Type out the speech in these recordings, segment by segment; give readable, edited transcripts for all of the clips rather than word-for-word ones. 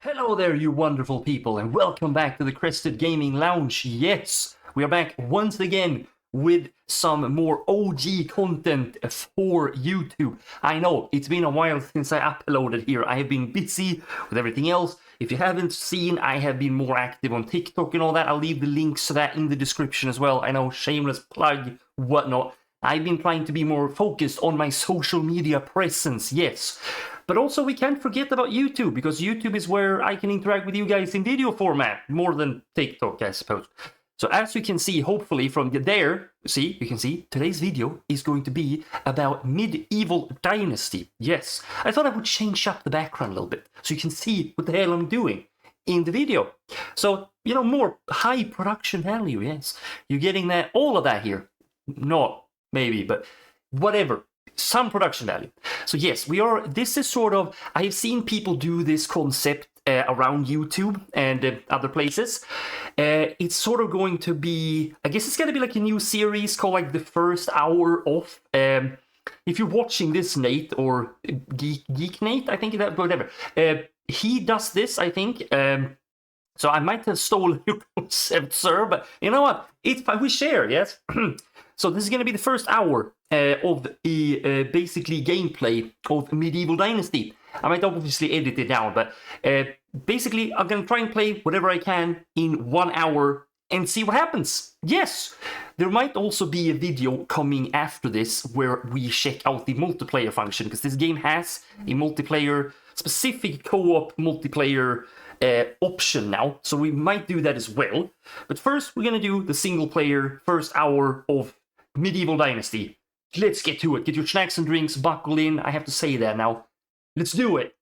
Hello there, you wonderful people, and welcome back to the Crested Gaming Lounge. Yes, we are back once again with some more OG content for YouTube. I know, it's been a while since I uploaded here. I have been busy with everything else. If you haven't seen, I have been more active on TikTok and all that. I'll leave the links to that in the description as well. I know, shameless plug, whatnot. I've been trying to be more focused on my social media presence, yes. But also we can't forget about YouTube, because YouTube is where I can interact with you guys in video format, more than TikTok, I suppose. So as you can see, hopefully from there, you can see, today's video is going to be about Medieval Dynasty. Yes, I thought I would change up the background a little bit, so you can see what the hell I'm doing in the video. So, you know, more high production value, yes. You're getting that, all of that here. Not maybe, but whatever. Some production value. So yes, this is sort of, I've seen people do this concept around YouTube and other places. It's sort of going to be, I guess it's going to be like a new series called like the first hour of, if you're watching this, Nate, or Geek Nate, I think that, whatever. He does this, I think. So I might have stolen your concept, sir, but you know what? We share, yes? So this is going to be the first hour of the basically gameplay of Medieval Dynasty. I might obviously edit it down, but basically I'm going to try and play whatever I can in 1 hour and see what happens. Yes, there might also be a video coming after this where we check out the multiplayer function, because this game has a multiplayer, specific co-op multiplayer option now, so we might do that as well. But first we're going to do the single player first hour of Medieval Dynasty. Let's get to it. Get your snacks and drinks, buckle in. I have to say that now. Let's do it.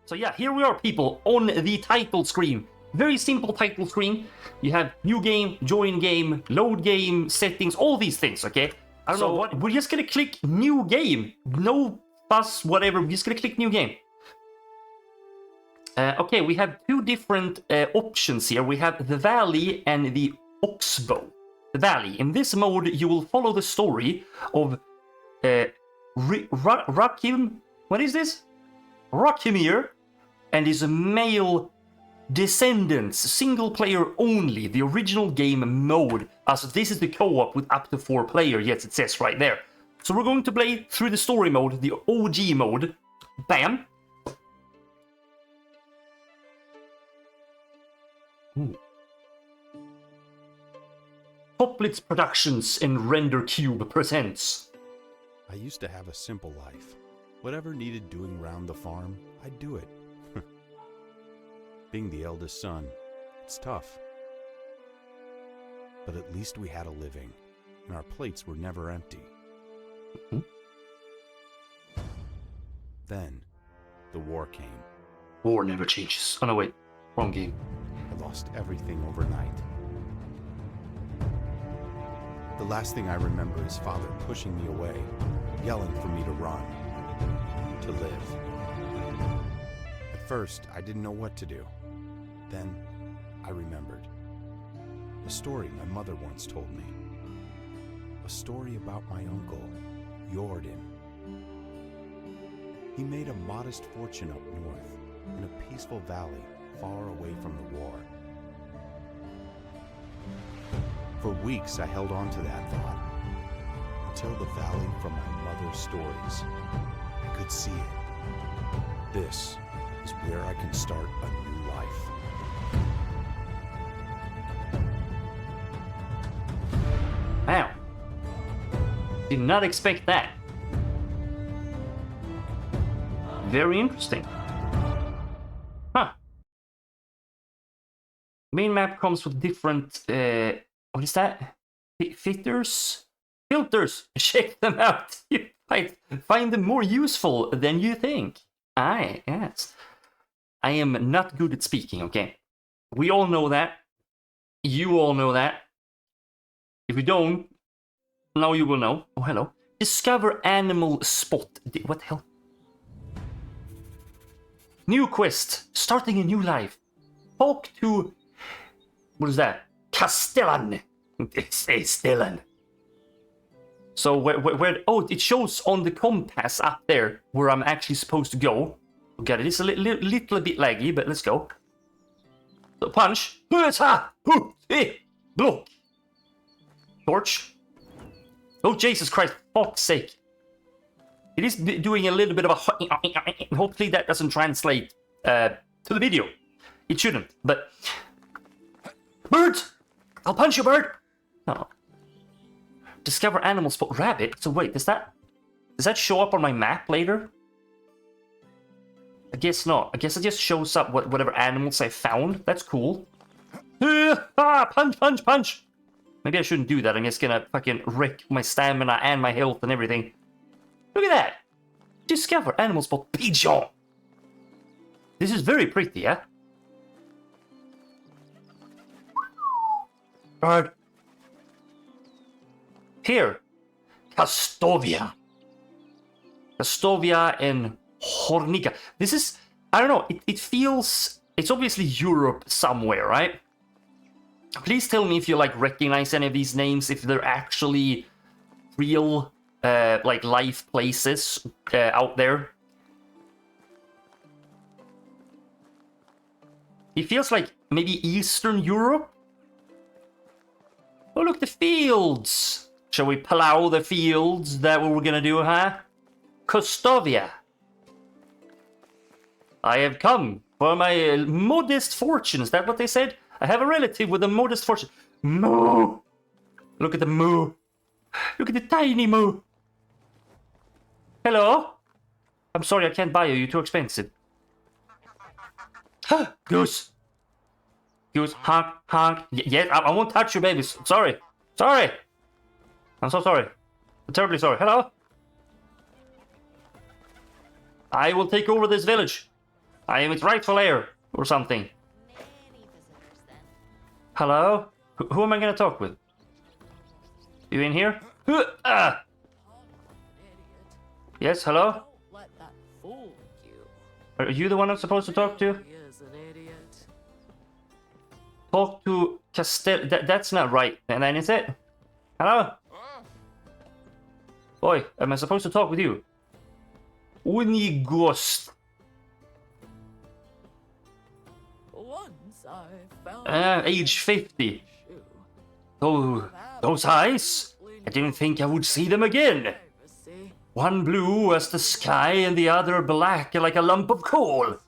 So yeah, here we are, people, on the title screen. Very simple title screen. You have new game, join game, load game, settings, all these things, okay? I don't know what. We're just gonna click new game. No fuss, whatever. We're just gonna click new game. Okay, we have two different options here. We have the Valley and the Oxbow. The Valley. In this mode, you will follow the story of Rakim. What is this? Rakimir and his male descendants. Single player only. The original game mode. So this is the co-op with up to 4 players. Yes, it says right there. So we're going to play through the story mode, the OG mode. Bam. Ooh. Toplitz Productions and Render Cube presents. I used to have a simple life. Whatever needed doing round the farm, I'd do it. Being the eldest son, it's tough. But at least we had a living, and our plates were never empty. Mm-hmm. Then, the war came. War never changes. Oh no, wait. Wrong game. I lost everything overnight. The last thing I remember is Father pushing me away, yelling for me to run, to live. At first, I didn't know what to do. Then, I remembered. A story my mother once told me. A story about my uncle, Jordan. He made a modest fortune up north, in a peaceful valley far away from the war. For weeks, I held on to that thought, until the valley from my mother's stories. I could see it. This is where I can start a new life. Wow. Did not expect that. Very interesting. Huh. Main map comes with different, what is that? Filters? Check them out. You might find them more useful than you think. Yes. I am not good at speaking, okay? We all know that. You all know that. If you don't, now you will know. Oh, hello. Discover animal spot. What the hell? New quest. Starting a new life. Talk to... What is that? Castellan. Castellan. So where... Oh, it shows on the compass up there where I'm actually supposed to go. Okay, it is a little bit laggy, but let's go. So punch. Block. Torch. Oh, Jesus Christ. Fuck's sake. It is doing a little bit of a... Hopefully that doesn't translate to the video. It shouldn't, but... Bird! I'll punch you, bird! Oh. Discover animal spot. Rabbit? So wait, does that show up on my map later? I guess not. I guess it just shows up whatever animals I found. That's cool. Punch, punch, punch! Maybe I shouldn't do that. I'm just gonna fucking wreck my stamina and my health and everything. Look at that! Discover animal spot pigeon! This is very pretty, yeah? Bird. Here. Castovia. Castovia and Hornica. This is... I don't know. It feels... It's obviously Europe somewhere, right? Please tell me if you, like, recognize any of these names. If they're actually real, like, life places out there. It feels like maybe Eastern Europe? Oh, look, the fields! Shall we plow the fields? That what we're gonna do, huh? Castovia. I have come for my modest fortune. Is that what they said? I have a relative with a modest fortune. Moo! Look at the moo. Look at the tiny moo. Hello? I'm sorry, I can't buy you. You're too expensive. Goose. Goose, honk, honk. Yes, I won't touch you, babies. Sorry. Sorry. I'm so sorry. I'm terribly sorry. Hello? I will take over this village. I am its rightful heir, or something. Hello? Who am I gonna talk with? You in here? Yes, hello? Are you the one I'm supposed to talk to? Talk to Castel... That's not right. And then is it? Hello? Boy, am I supposed to talk with you? Unigost. Age 50. Oh, those eyes? I didn't think I would see them again. One blue as the sky and the other black like a lump of coal.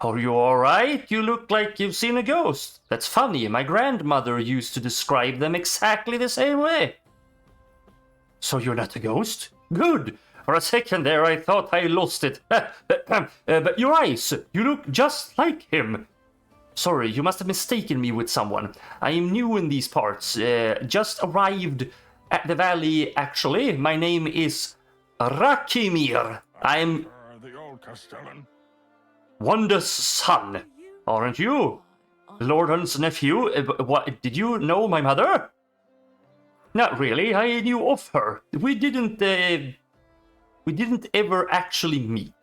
Are you alright? You look like you've seen a ghost. That's funny, my grandmother used to describe them exactly the same way. So you're not a ghost? Good. For a second there I thought I lost it. But your eyes, you look just like him. Sorry, you must have mistaken me with someone. I am new in these parts. Just arrived at the valley, actually. My name is Rakimir. I am... the old Castellan. Wanda's son, aren't you? Lordhan's nephew? What, did you know my mother? Not really, I knew of her. We didn't ever actually meet.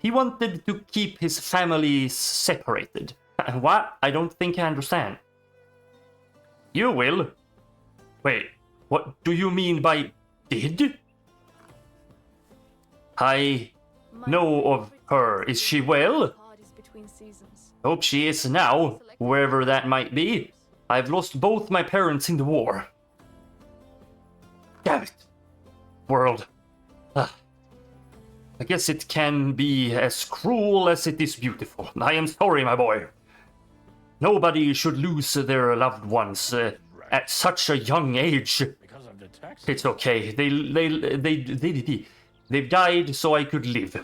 He wanted to keep his family separated. What? I don't think I understand. You will? Wait, what do you mean by did? I know of her. Is she well? Hope she is now, wherever that might be. I've lost both my parents in the war. Damn it. World. I guess it can be as cruel as it is beautiful. I am sorry, my boy. Nobody should lose their loved ones at such a young age. It's okay. They've died so I could live.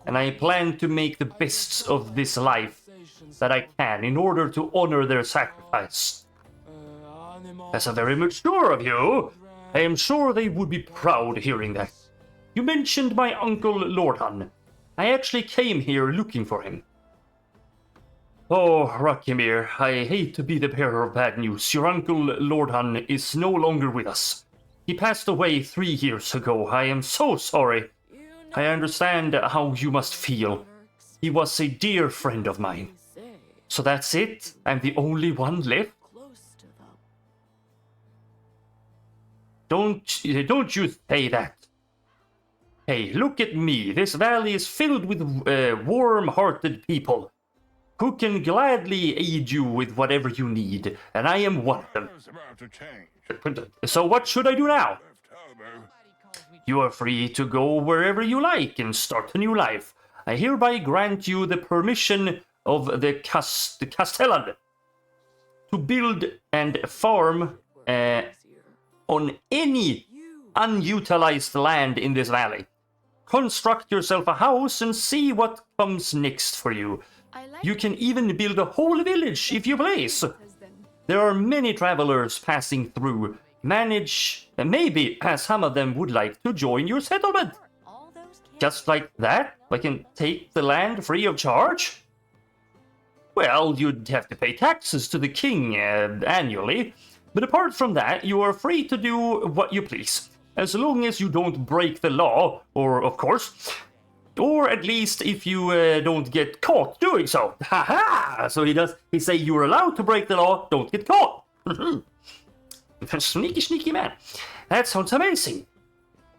And I plan to make the best of this life that I can in order to honor their sacrifice. That's a very mature of you. I am sure they would be proud hearing that. You mentioned my uncle Lordhan. I actually came here looking for him. Oh, Rakimir, I hate to be the bearer of bad news. Your uncle Lordhan is no longer with us. He passed away 3 years ago. I am so sorry. I understand how you must feel. He was a dear friend of mine. So that's it? I'm the only one left? Don't you say that. Hey, look at me. This valley is filled with warm-hearted people who can gladly aid you with whatever you need, and I am one of them. So what should I do now? You are free to go wherever you like and start a new life. I hereby grant you the permission of the Castellan to build and farm on any unutilized land in this valley. Construct yourself a house and see what comes next for you. You can even build a whole village if you please. There are many travelers passing through. Maybe some of them would like to join your settlement. Just like that, I can take the land free of charge? Well, you'd have to pay taxes to the king annually, but apart from that, you are free to do what you please, as long as you don't break the law, or of course, or at least if you don't get caught doing so. Haha! So he say you're allowed to break the law, don't get caught. Sneaky, sneaky man. That sounds amazing.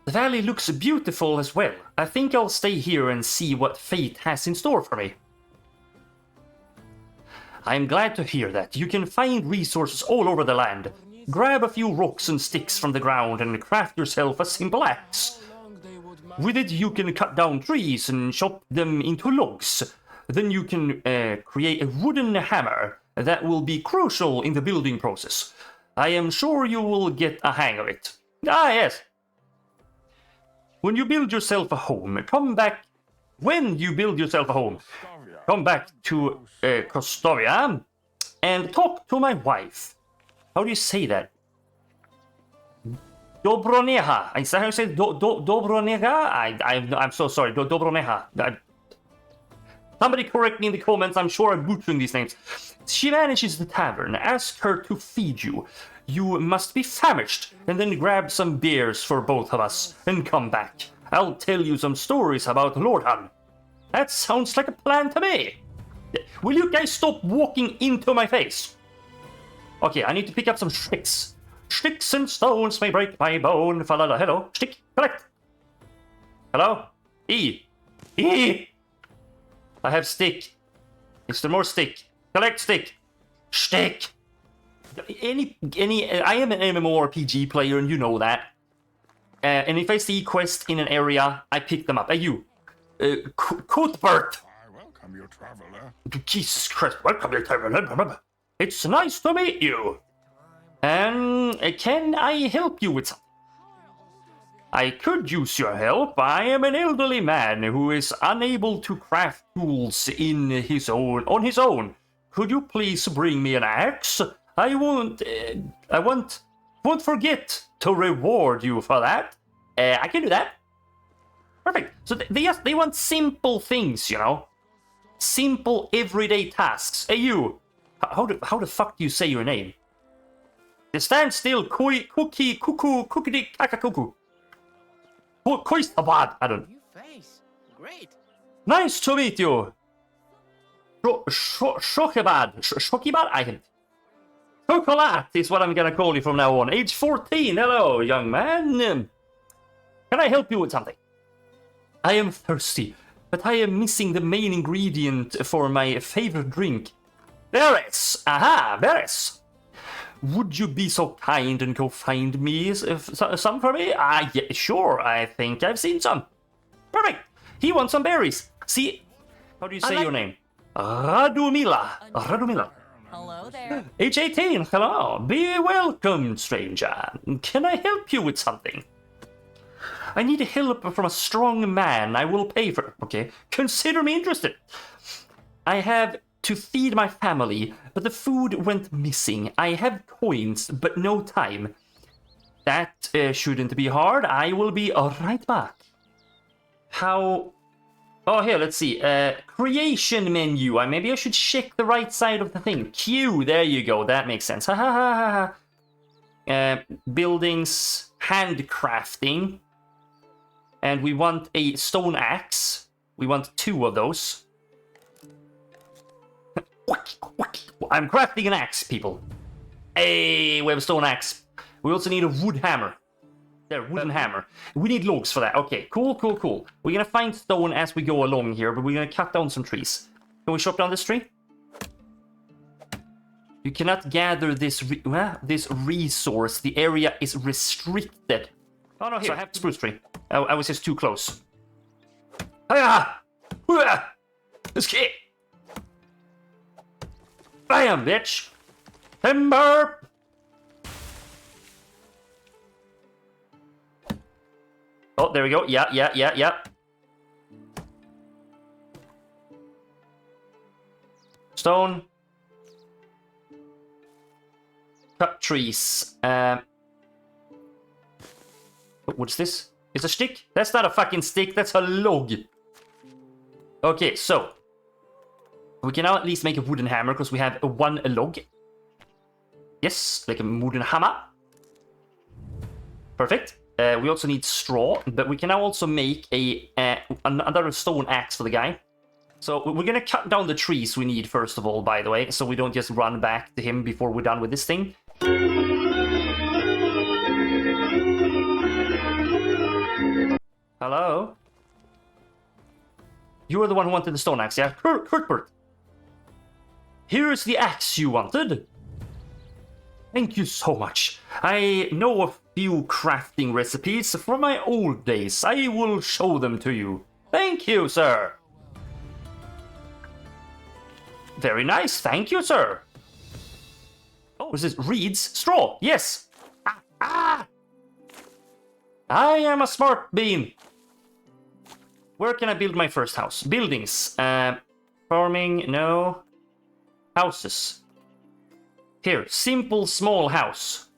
The valley looks beautiful as well. I think I'll stay here and see what fate has in store for me. I'm glad to hear that. You can find resources all over the land. Grab a few rocks and sticks from the ground and craft yourself a simple axe. With it you can cut down trees and chop them into logs. Then you can create a wooden hammer that will be crucial in the building process. I am sure you will get a hang of it. Ah, yes. When you build yourself a home, come back to Kostovia and talk to my wife. How do you say that? Dobroneha. Is that how you say Dobroneha? I'm so sorry. Dobroneha. Somebody correct me in the comments. I'm sure I'm butchering these names. She manages the tavern. Ask her to feed you. You must be famished, and then grab some beers for both of us and come back. I'll tell you some stories about Lordhan. That sounds like a plan to me. Will you guys stop walking into my face? Okay, I need to pick up some sticks. Sticks and stones may break my bone. Falala, hello. Stick, collect. Hello? E. I have stick. Is there more stick? Collect stick. Stick. I am an MMORPG player, and you know that. And if I see quests in an area, I pick them up. Hey, you. Cuthbert. I welcome you, traveler. Jesus Christ, welcome you, traveler. It's nice to meet you. Can I help you with something? I could use your help. I am an elderly man who is unable to craft tools on his own. Could you please bring me an axe? I won't forget to reward you for that. I can do that. Perfect. So they want simple things, you know? Simple everyday tasks. Hey, you. How the fuck do you say your name? Stand still, koi, cookie, cuckoo, cookity, kaka, cuckoo. Koistabad, I don't. New face. Great. Nice to meet you. Shokibad. Shokibad? I can. Chocolate is what I'm gonna call you from now on. Age 14. Hello, young man. Can I help you with something? I am thirsty, but I am missing the main ingredient for my favorite drink. Berries. Aha, berries. Would you be so kind and go find me some for me? Yeah, sure. I think I've seen some. Perfect. He wants some berries. See, how do you say your name? Radumila. Radumila. Hello there. Age 18. Hello. Be welcome, stranger. Can I help you with something? I need help from a strong man. I will pay for it. Okay. Consider me interested. I have to feed my family, but the food went missing. I have coins, but no time. That shouldn't be hard. I will be right back. How... Oh, here, let's see. Creation menu. Maybe I should check the right side of the thing. Q, there you go. That makes sense. Ha ha ha ha. Buildings, handcrafting. And we want a stone axe. We want 2 of those. I'm crafting an axe, people. Hey, we have a stone axe. We also need a wood hammer. There, wooden hammer. We need logs for that. Okay, cool, cool, cool. We're gonna find stone as we go along here, but we're gonna cut down some trees. Can we chop down this tree? You cannot gather this this resource. The area is restricted. Oh no, here, I have the spruce tree. I was just too close. Hiya! Let's get. Bam, bitch! Timber! Oh, there we go. Yeah. Stone. Cut trees. What's this? It's a stick? That's not a fucking stick, that's a log. Okay, so. We can now at least make a wooden hammer because we have a log. Yes, like a wooden hammer. Perfect. We also need straw, but we can now also make another stone axe for the guy. So we're gonna cut down the trees we need first of all, by the way, so we don't just run back to him before we're done with this thing. Hello? You were the one who wanted the stone axe, yeah? Herbert. Here's the axe you wanted. Thank you so much. I know a few crafting recipes from my old days. I will show them to you. Thank you, sir. Very nice. Thank you, sir. Oh, is this reeds? Straw. Yes. I am a smart bean. Where can I build my first house? Buildings. Farming. No. Houses. Here. Simple, small house.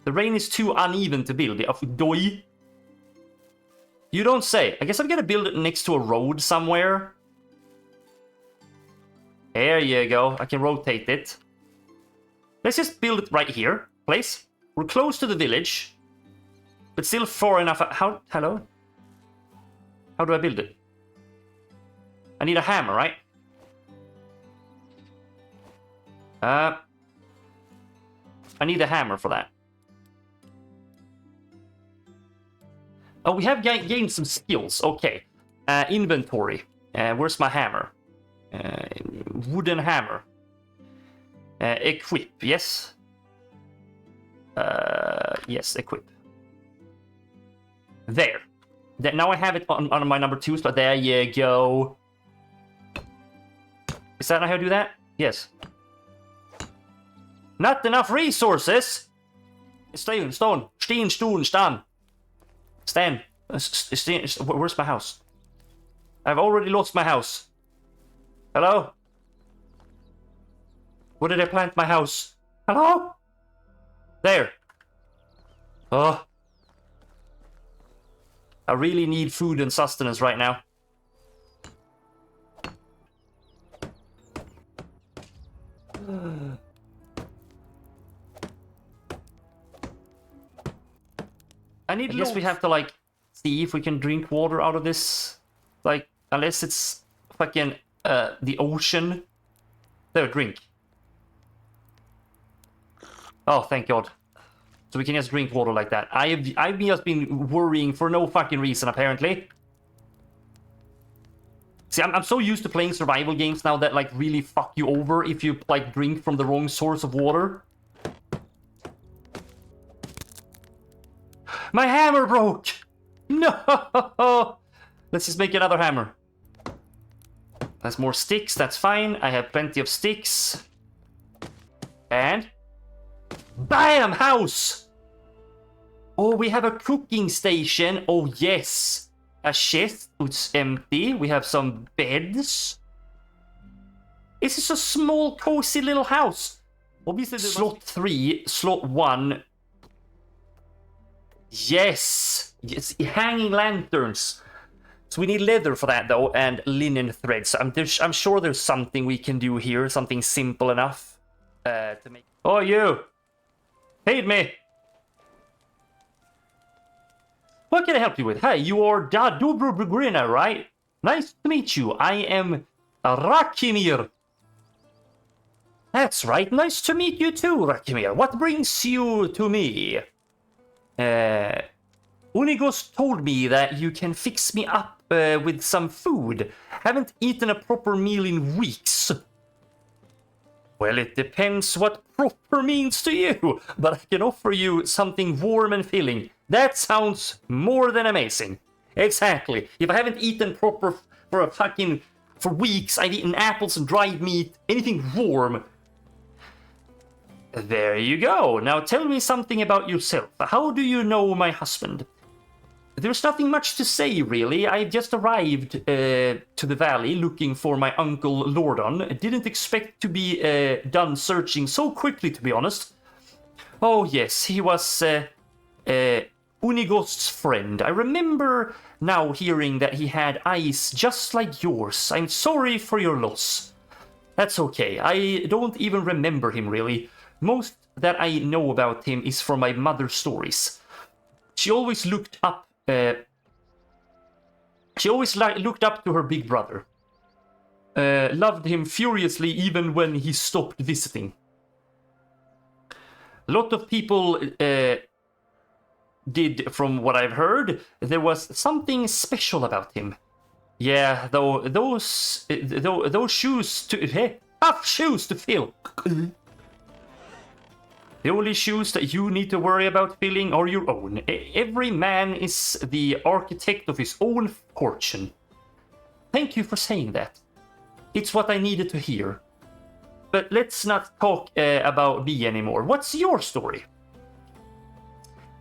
The rain is too uneven to build. Doi. You don't say. I guess I'm gonna build it next to a road somewhere. There you go. I can rotate it. Let's just build it right here, please. We're close to the village, but still far enough. Hello? How do I build it? I need a hammer, right? I need a hammer for that. Oh, we have gained some skills. Okay. Inventory. Where's my hammer? Wooden hammer. Equip, yes. Yes, equip. There. Now I have it on my number 2 slot. There you go. Is that how I do that? Yes. Not enough resources. Stone. Stand. Where's my house? I've already lost my house. Hello? Where did I plant my house? Hello? There. Oh. I really need food and sustenance right now. I guess we have to, like, see if we can drink water out of this. Like, unless it's fucking, the ocean. There, drink. Oh, thank God. So we can just drink water like that. I've just been worrying for no fucking reason, apparently. See, I'm so used to playing survival games now that, like, really fuck you over if you, like, drink from the wrong source of water. My hammer broke! No! Let's just make another hammer. That's more sticks, that's fine. I have plenty of sticks. And... BAM! House! Oh, we have a cooking station. Oh, yes. A chest, it's empty. We have some beds. This is a small, cozy little house. Obviously, slot 3, slot 1. Yes! Yes, hanging lanterns. So we need leather for that, though, and linen threads. I'm sure there's something we can do here, something simple enough to make... Oh, you! Feed me! What can I help you with? Hey, you are Da Dobrogrina, right? Nice to meet you. I am Rakimir. That's right. Nice to meet you too, Rakimir. What brings you to me? Unigos told me that you can fix me up with some food. Haven't eaten a proper meal in weeks. Well, it depends what proper means to you, but I can offer you something warm and filling. That sounds more than amazing. Exactly. If I haven't eaten proper for weeks, I've eaten apples and dried meat, anything warm. There you go. Now tell me something about yourself. How do you know my husband? There's nothing much to say, really. I just arrived to the valley looking for my uncle Lordon. Didn't expect to be done searching so quickly, to be honest. Oh, yes, he was Unigost's friend. I remember now hearing that he had eyes just like yours. I'm sorry for your loss. That's okay. I don't even remember him, really. Most that I know about him is from my mother's stories. She always looked up looked up to her big brother. Loved him furiously even when he stopped visiting. A lot of people did, from what I've heard. There was something special about him. Yeah, though those shoes to tough shoes to fill. The only shoes that you need to worry about filling are your own. Every man is the architect of his own fortune. Thank you for saying that. It's what I needed to hear. But let's not talk about me anymore. What's your story?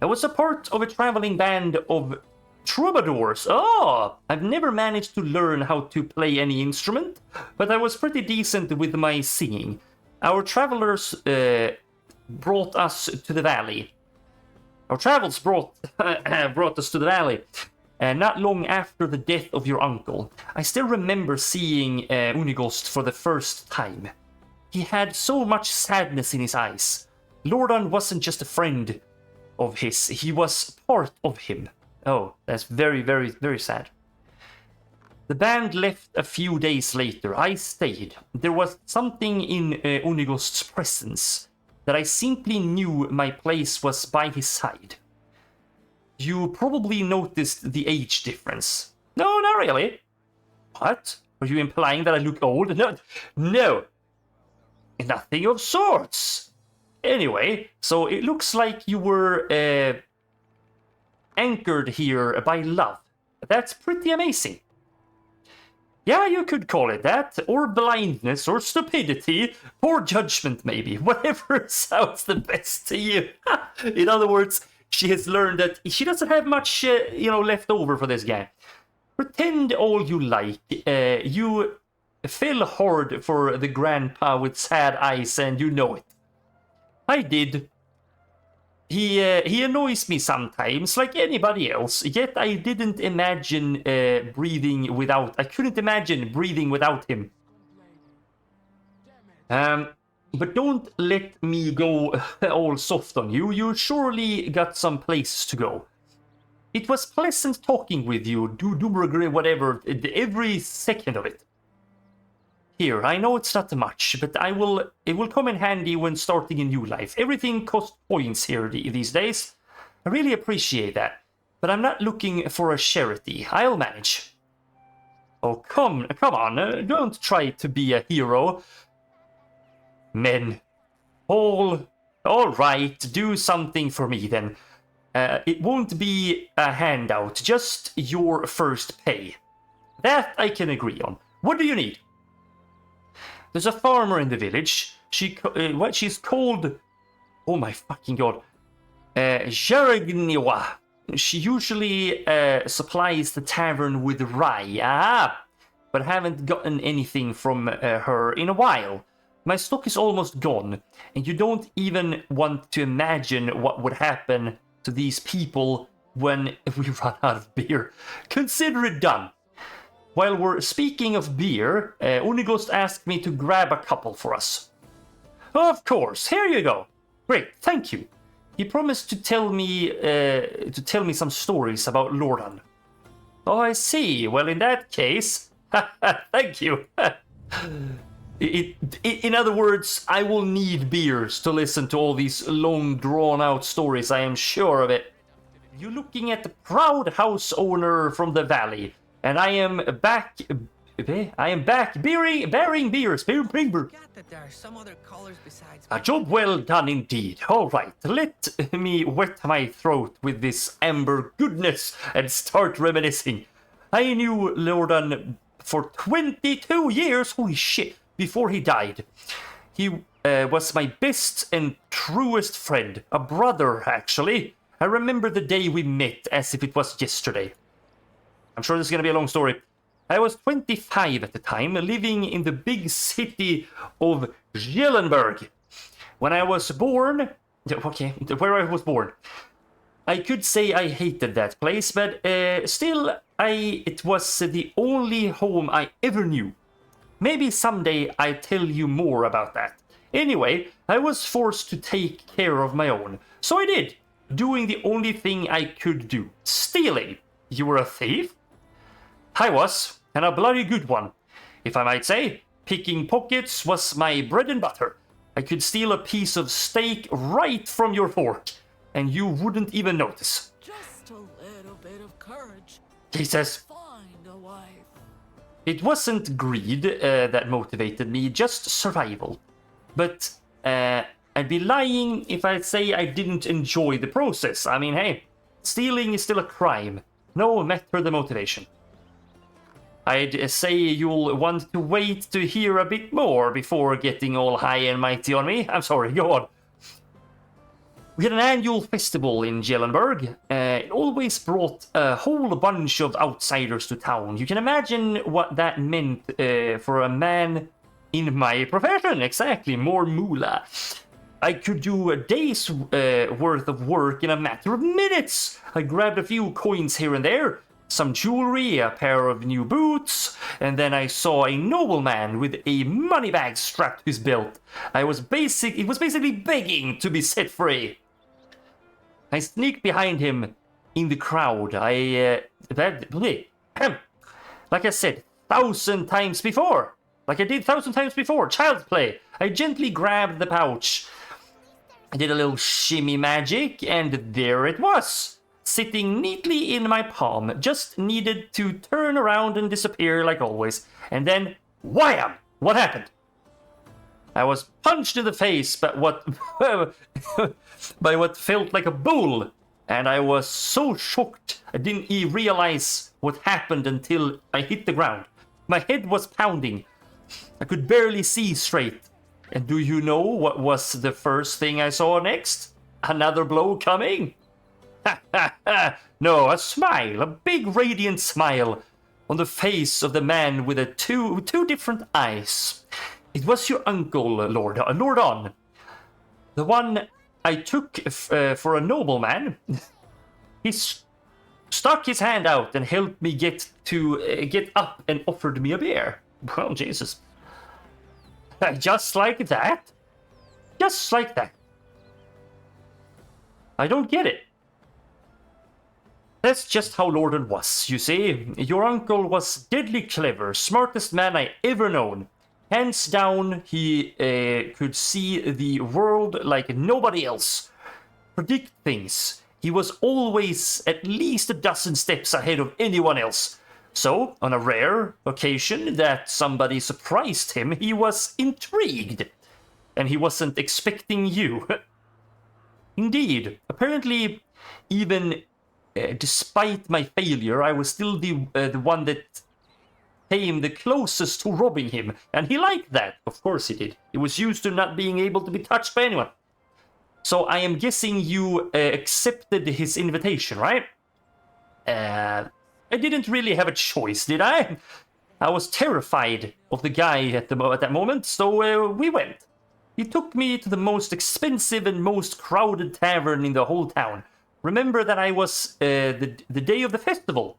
I was a part of a traveling band of troubadours. Oh, I've never managed to learn how to play any instrument, but I was pretty decent with my singing. Our travelers brought us to the valley. Our travels brought us to the valley. Not long after the death of your uncle. I still remember seeing Unigost for the first time. He had so much sadness in his eyes. Lordan wasn't just a friend of his, he was part of him. Oh, that's very, very, very sad. The band left a few days later. I stayed. There was something in Unigost's presence that I simply knew my place was by his side. You probably noticed the age difference. No, not really. What? Are you implying that I look old? No. Nothing of sorts. Anyway, so it looks like you were anchored here by love. That's pretty amazing. Yeah, you could call it that, or blindness, or stupidity, poor judgment maybe, whatever sounds the best to you. In other words, she has learned that she doesn't have much, left over for this guy. Pretend all you like. You fell hard for the grandpa with sad eyes, and you know it. I did. He annoys me sometimes, like anybody else, yet I didn't imagine breathing without... I couldn't imagine breathing without him. But don't let me go all soft on you. You surely got some places to go. It was pleasant talking with you, do regret whatever, every second of it. Here, I know it's not much, but it will come in handy when starting a new life. Everything costs points here these days. I really appreciate that, but I'm not looking for a charity. I'll manage. Oh, come on, don't try to be a hero. Men. All right, do something for me then. It won't be a handout, just your first pay. That I can agree on. What do you need? There's a farmer in the village. She's called... Oh my fucking god. Jaragniwa. She usually supplies the tavern with rye. But haven't gotten anything from her in a while. My stock is almost gone, and you don't even want to imagine what would happen to these people when we run out of beer. Consider it done. While we're speaking of beer, Unigost asked me to grab a couple for us. Of course, here you go. Great, thank you. He promised to tell me some stories about Lordan. Oh, I see. Well, in that case, thank you. In other words, I will need beers to listen to all these long, drawn-out stories, I am sure of it. You're looking at the proud house owner from the valley, and I am back bearing beers. Got that there are some other colors besides. A job well done indeed. All right, let me wet my throat with this amber goodness and start reminiscing. I knew Lordan for 22 years, holy shit, before he died. He was my best and truest friend, a brother, actually. I remember the day we met as if it was yesterday. I'm sure this is going to be a long story. I was 25 at the time, living in the big city of Gyllenberg. When I was born... Okay, where I was born. I could say I hated that place, but still, it was the only home I ever knew. Maybe someday I'll tell you more about that. Anyway, I was forced to take care of my own, so I did, doing the only thing I could do, stealing. You were a thief? I was, and a bloody good one. If I might say, picking pockets was my bread and butter. I could steal a piece of steak right from your fork, and you wouldn't even notice. Just a little bit of courage. He says, Find a wife. it wasn't greed that motivated me, just survival. But I'd be lying if I'd say I didn't enjoy the process. I mean, hey, stealing is still a crime, no matter the motivation. I'd say you'll want to wait to hear a bit more before getting all high and mighty on me. I'm sorry, go on. We had an annual festival in Gyllenberg. It always brought a whole bunch of outsiders to town. You can imagine what that meant for a man in my profession. Exactly, more moolah. I could do a day's worth of work in a matter of minutes. I grabbed a few coins here and there, some jewelry, a pair of new boots, and then I saw a nobleman with a money bag strapped to his belt. It was basically begging to be set free. I sneaked behind him in the crowd. Like I said, 1,000 times before. Like I did 1,000 times before. Child's play. I gently grabbed the pouch. I did a little shimmy magic, and there it was. Sitting neatly in my palm. Just needed to turn around and disappear like always. And then, wham! What happened? I was punched in the face by what felt like a bull, and I was so shocked I didn't even realize what happened until I hit the ground. My head was pounding. I could barely see straight. And do you know what was the first thing I saw next? Another blow coming? No, a smile, a big radiant smile on the face of the man with the two different eyes. It was your uncle, Lordan. The one I took for a nobleman. He stuck his hand out and helped me get up and offered me a beer. Well, Jesus. Just like that? Just like that. I don't get it. That's just how Lordan was, you see. Your uncle was deadly clever, smartest man I ever known. Hands down, he could see the world like nobody else. Predict things. He was always at least a dozen steps ahead of anyone else. So, on a rare occasion that somebody surprised him, he was intrigued. And he wasn't expecting you. Indeed. Apparently, even despite my failure, I was still the one that came the closest to robbing him, and he liked that. Of course he did. He was used to not being able to be touched by anyone. So I am guessing you accepted his invitation, right? I didn't really have a choice, did I? I was terrified of the guy at that moment, so we went. He took me to the most expensive and most crowded tavern in the whole town. Remember that I was the day of the festival.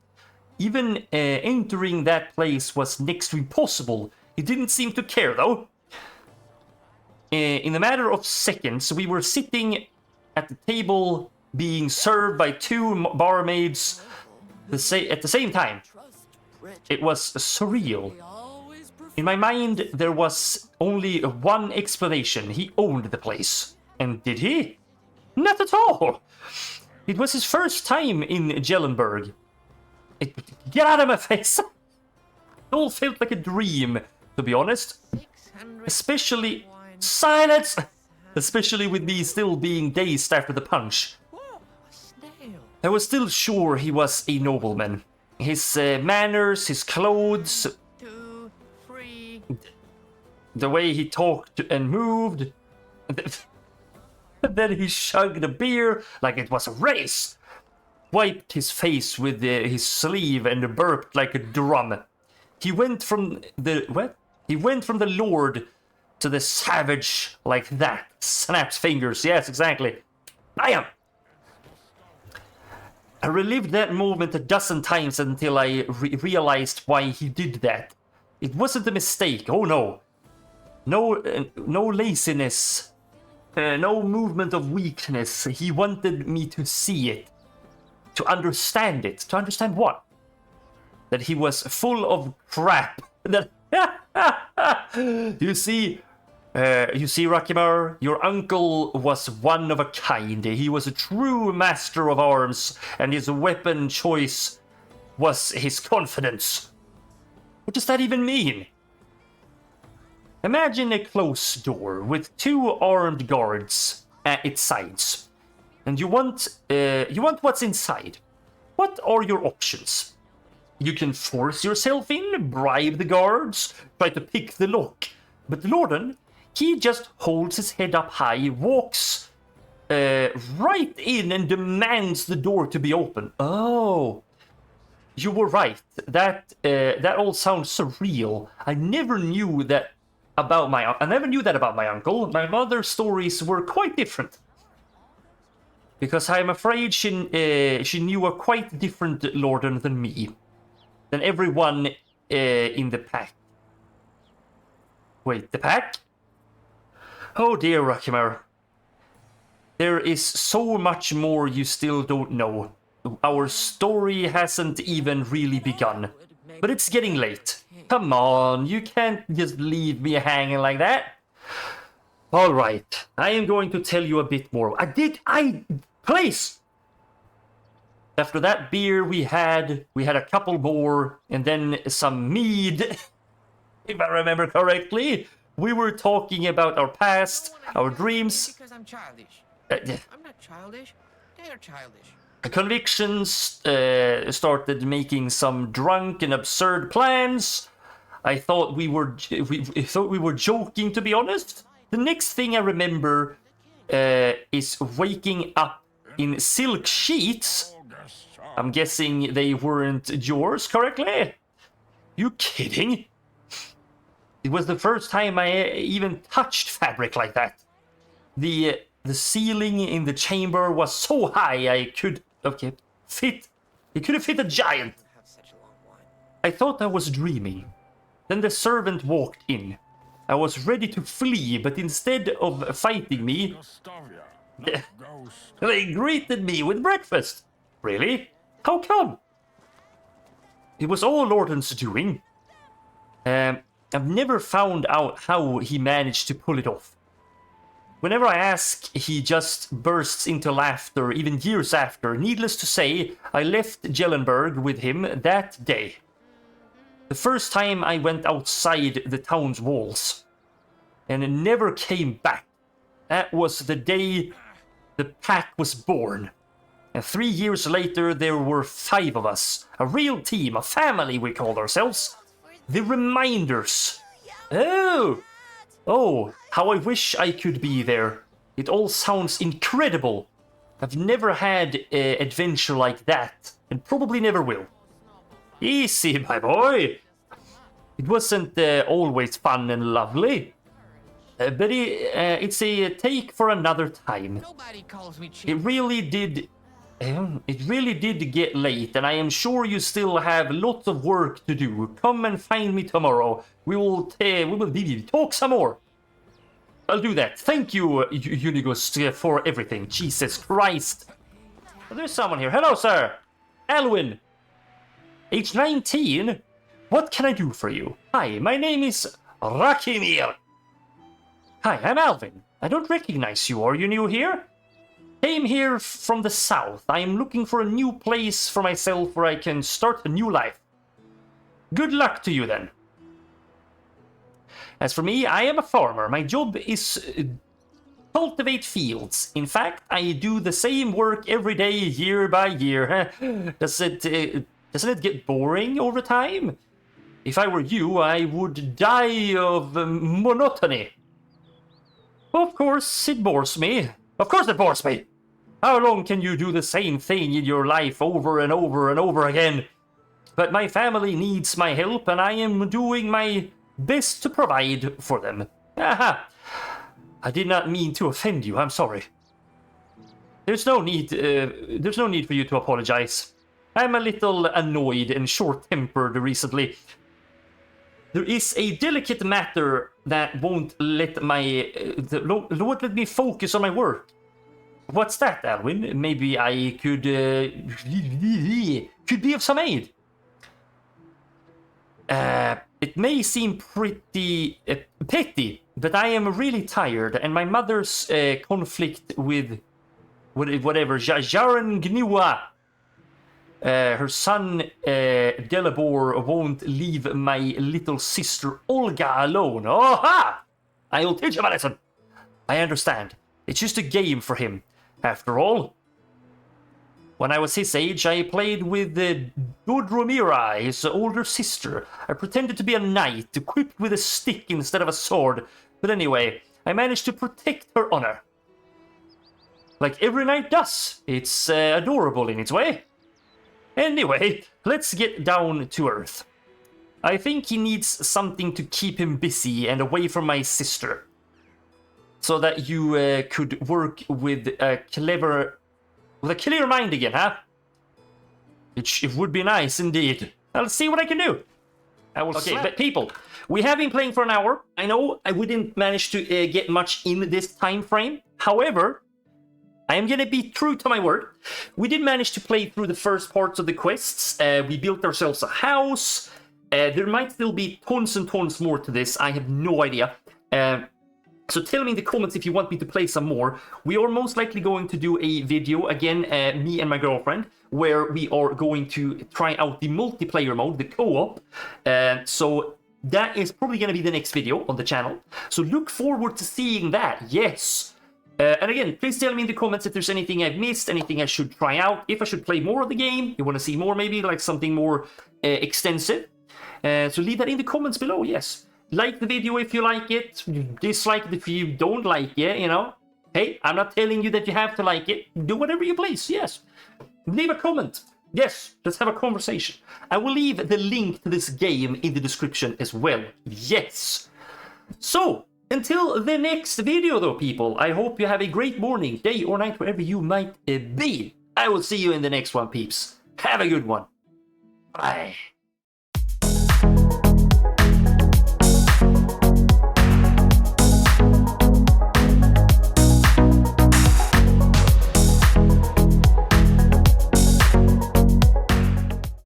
Even entering that place was next to impossible. He didn't seem to care, though. In a matter of seconds, we were sitting at the table being served by two barmaids at the same time. It was surreal. In my mind, there was only one explanation. He owned the place. And did he? Not at all. It was his first time in Jellenberg. Get out of my face! It all felt like a dream, to be honest. 600 Especially... wine. Silence! Especially with me still being dazed after the punch. Whoa, a snail. I was still sure he was a nobleman. His manners, his clothes, 2, 3. the way he talked and moved. And then he chugged a beer like it was a race. Wiped his face with his sleeve and burped like a drum. He went from the... what? He went from the lord to the savage like that. Snaps fingers. Yes, exactly. I am. I relived that moment a dozen times until I realized why he did that. It wasn't a mistake. Oh no. No laziness. No movement of weakness. He wanted me to see it. To understand it. To understand what? That he was full of crap. That you see, Rakimar, your uncle was one of a kind. He was a true master of arms, and his weapon choice was his confidence. What does that even mean? Imagine a closed door with 2 armed guards at its sides, and you want what's inside. What are your options? You can force yourself in, bribe the guards, try to pick the lock. But Lorden, he just holds his head up high, walks right in and demands the door to be open. Oh, you were right. That all sounds surreal. I never knew that about my uncle. My mother's stories were quite different. Because I'm afraid she knew a quite different Lorden than me. Than everyone in the pack. Wait, the pack? Oh dear, Rakimar. There is so much more you still don't know. Our story hasn't even really begun. But it's getting late. Come on, you can't just leave me hanging like that. Alright, I am going to tell you a bit more. Please! After that beer we had a couple more, and then some mead. If I remember correctly, we were talking about our past, our dreams. Because I'm childish. Yeah. I'm not childish. They're childish. Convictions, started making some drunk and absurd plans. I thought we were joking, to be honest. The next thing I remember is waking up in silk sheets. I'm guessing they weren't yours, correctly? You kidding? It was the first time I even touched fabric like that. The ceiling in the chamber was so high I could fit. It could have fit a giant. Have such a long line. I thought I was dreaming. Then the servant walked in. I was ready to flee, but instead of fighting me, they greeted me with breakfast. Really? How come? It was all Lorden's doing. I've never found out how he managed to pull it off. Whenever I ask, he just bursts into laughter, even years after. Needless to say, I left Jellenberg with him that day. The first time I went outside the town's walls. And never came back. That was the day the pack was born. And 3 years later, there were 5 of us. A real team, a family we called ourselves. The Reminders. Oh, how I wish I could be there. It all sounds incredible. I've never had an adventure like that, and probably never will. Easy, my boy. It wasn't always fun and lovely. But it's a take for another time. Nobody calls me cheap. It really did get late, and I am sure you still have lots of work to do. Come and find me tomorrow. We will talk some more. I'll do that. Thank you, Unigus, for everything. Jesus Christ. There's someone here. Hello, sir. Alwyn. Age 19? What can I do for you? Hi, my name is Rakimir. Hi, I'm Alvin. I don't recognize you. Are you new here? came here from the south. I am looking for a new place for myself where I can start a new life. Good luck to you then. As for me, I am a farmer. My job is cultivate fields. In fact, I do the same work every day, year by year. Doesn't it get boring over time? If I were you, I would die of monotony. Of course, it bores me. Of course it bores me. How long can you do the same thing in your life over and over and over again? But my family needs my help, and I am doing my best to provide for them. Aha! I did not mean to offend you. I'm sorry. There's no need for you to apologize. I'm a little annoyed and short-tempered recently. There is a delicate matter that won't let me focus on my work. What's that, Alwyn? Maybe I could be of some aid. It may seem pretty petty, but I am really tired, and my mother's conflict with whatever Jaren Gnua, her son Delabor, won't leave my little sister Olga alone. Aha! I'll teach him a lesson. I understand. It's just a game for him, after all. When I was his age, I played with Dodromira, his older sister. I pretended to be a knight, equipped with a stick instead of a sword. But anyway, I managed to protect her honor. Like every knight does. It's adorable in its way. Anyway, let's get down to earth. I think he needs something to keep him busy and away from my sister. So that you could work with a clear mind again, huh? It would be nice indeed. I'll see what I can do. I will. Okay, but people, we have been playing for an hour. I know we didn't manage to get much in this time frame. However, I am gonna be true to my word. We did manage to play through the first parts of the quests. We built ourselves a house. There might still be tons and tons more to this. I have no idea. So tell me in the comments if you want me to play some more. We are most likely going to do a video, again, me and my girlfriend, where we are going to try out the multiplayer mode, the co-op. So that is probably going to be the next video on the channel. So look forward to seeing that, yes. And again, please tell me in the comments if there's anything I've missed, anything I should try out, if I should play more of the game, you want to see more maybe, like something more extensive. So leave that in the comments below, yes. Like the video if you like it, dislike it if you don't like it, you know. Hey, I'm not telling you that you have to like it. Do whatever you please, yes. Leave a comment. Yes, let's have a conversation. I will leave the link to this game in the description as well. Yes. So, until the next video though, people, I hope you have a great morning, day or night, wherever you might be. I will see you in the next one, peeps. Have a good one. Bye.